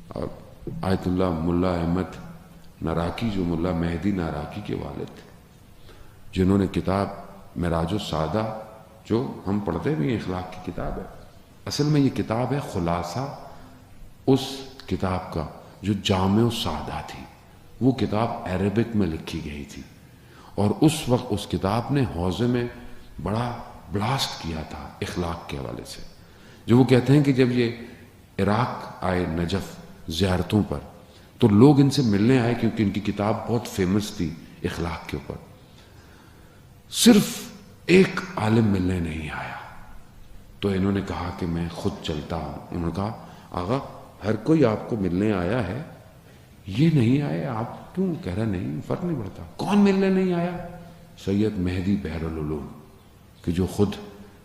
اور آیت اللہ ملا احمد ناراکی جو ملا مہدی ناراکی کے والد تھے، جنہوں نے کتاب معراج السعادہ جو ہم پڑھتے بھی ہیں اخلاق کی کتاب ہے، اصل میں یہ کتاب ہے خلاصہ اس کتاب کا جو جامع السعادہ تھی. وہ کتاب عربک میں لکھی گئی تھی اور اس وقت اس کتاب نے حوزے میں بڑا بلاسٹ کیا تھا اخلاق کے حوالے سے. جو وہ کہتے ہیں کہ جب یہ عراق آئے نجف زیارتوں پر تو لوگ ان سے ملنے آئے کیونکہ ان کی کتاب بہت فیمس تھی اخلاق کے اوپر. صرف ایک عالم ملنے نہیں آیا تو انہوں نے کہا کہ میں خود چلتا ہوں. انہوں نے کہا آغا ہر کوئی آپ کو ملنے آیا ہے، یہ نہیں آئے آپ کیوں؟ کہہ رہا نہیں فرق نہیں پڑتا. کون ملنے نہیں آیا؟ سید مہدی بحر العلوم، کہ جو خود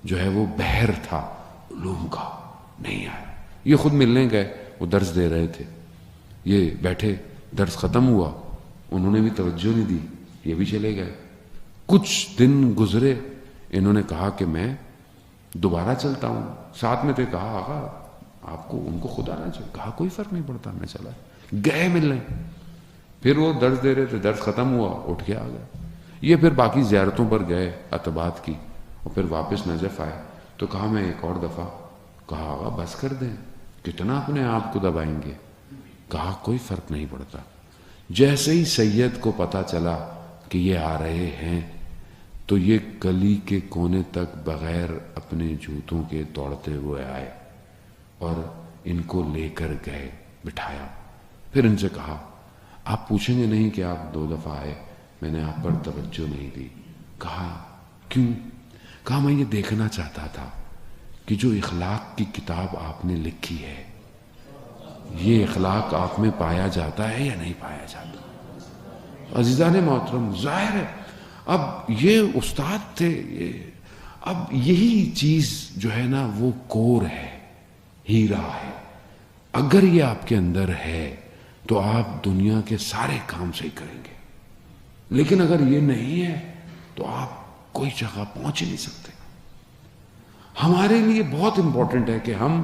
جو ہے وہ بحر تھا علوم کا، نہیں آیا. یہ خود ملنے گئے، وہ درس دے رہے تھے، یہ بیٹھے، درس ختم ہوا، انہوں نے بھی توجہ نہیں دی، یہ بھی چلے گئے. کچھ دن گزرے، انہوں نے کہا کہ میں دوبارہ چلتا ہوں. ساتھ میں تھے، کہا آقا آپ کو ان کو خود آنا چاہیے. کہا کوئی فرق نہیں پڑتا، میں چلا. گئے ملنے، پھر وہ درس دے رہے تھے، درس ختم ہوا، اٹھ کے آ گئے. یہ پھر باقی زیارتوں پر گئے عتبات کی اور پھر واپس نجف آئے تو کہا میں ایک اور دفعہ. کہا آقا بس کر دیں، کتنا اپنے آپ کو دبائیں گے؟ کہا کوئی فرق نہیں پڑتا. جیسے ہی سید کو پتا چلا کہ یہ آ رہے ہیں تو یہ گلی کے کونے تک بغیر اپنے جوتوں کے دوڑتے ہوئے آئے اور ان کو لے کر گئے، بٹھایا. پھر ان سے کہا آپ پوچھیں گے نہیں کہ آپ 2 دفعہ آئے، میں نے آپ پر توجہ نہیں دی. کہا کیوں؟ کہا میں یہ دیکھنا چاہتا تھا کہ جو اخلاق کی کتاب آپ نے لکھی ہے یہ اخلاق آپ میں پایا جاتا ہے یا نہیں پایا جاتا. عزیزان محترم، ظاہر ہے اب یہ استاد تھے، اب یہی چیز جو ہے نا وہ کور ہے، ہیرا ہے. اگر یہ آپ کے اندر ہے تو آپ دنیا کے سارے کام صحیح کریں گے، لیکن اگر یہ نہیں ہے تو آپ کوئی جگہ پہنچ ہی نہیں سکتے. ہمارے لیے بہت امپورٹنٹ ہے کہ ہم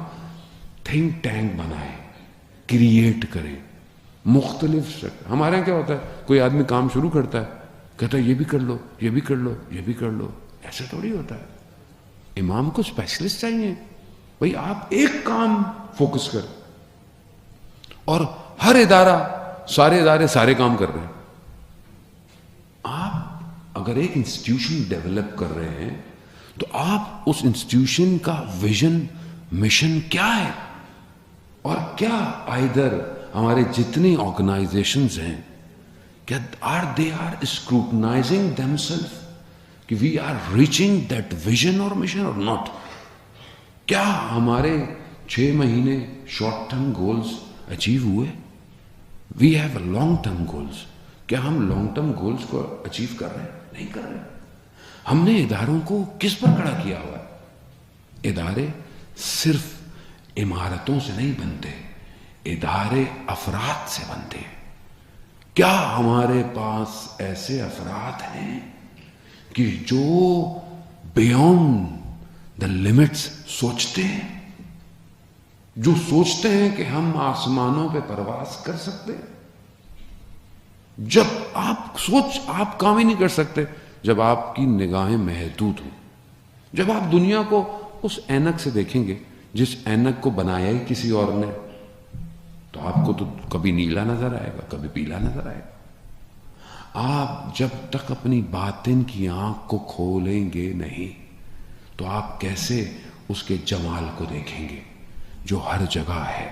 تھنک ٹینک بنائیں، کریٹ کریں مختلف شکل. ہمارے یہاں کیا ہوتا ہے، کوئی آدمی کام شروع کرتا ہے، کہتا ہے یہ بھی کر لو، یہ بھی کر لو، یہ بھی کر لو. ایسا تھوڑی ہوتا ہے. امام کو اسپیشلسٹ چاہیے. بھئی آپ ایک کام فوکس کر، اور ہر ادارہ، سارے ادارے سارے کام کر رہے ہیں. آپ اگر ایک انسٹیٹیوشن ڈیولپ کر رہے ہیں تو آپ اس انسٹیٹیوشن کا ویژن، مشن کیا ہے، اور کیا آئیدر ہمارے جتنی آرگنائزیشنز ہیں کیا they are scrutinizing themselves کہ we are reaching that vision or mission or not. کیا ہمارے 6 مہینے شارٹ ٹرم گولز اچیو ہوئے؟ We have long term goals. کیا ہم لانگ ٹرم گولز کو اچیو کر رہے ہیں؟ نہیں کر رہے. ہم نے اداروں کو کس پر کھڑا کیا ہوا ہے؟ ادارے صرف عمارتوں سے نہیں بنتے، ادارے افراد سے بنتے ہیں. کیا ہمارے پاس ایسے افراد ہیں کہ جو بیونڈ دا لمٹس سوچتے ہیں، جو سوچتے ہیں کہ ہم آسمانوں پہ پرواز کر سکتے ہیں؟ جب آپ کام ہی نہیں کر سکتے جب آپ کی نگاہیں محدود ہوں. جب آپ دنیا کو اس اینک سے دیکھیں گے جس اینک کو بنایا ہی کسی اور نے، تو آپ کو تو کبھی نیلا نظر آئے گا، کبھی پیلا نظر آئے گا. آپ جب تک اپنی باطن کی آنکھ کو کھولیں گے نہیں تو آپ کیسے اس کے جمال کو دیکھیں گے جو ہر جگہ ہے.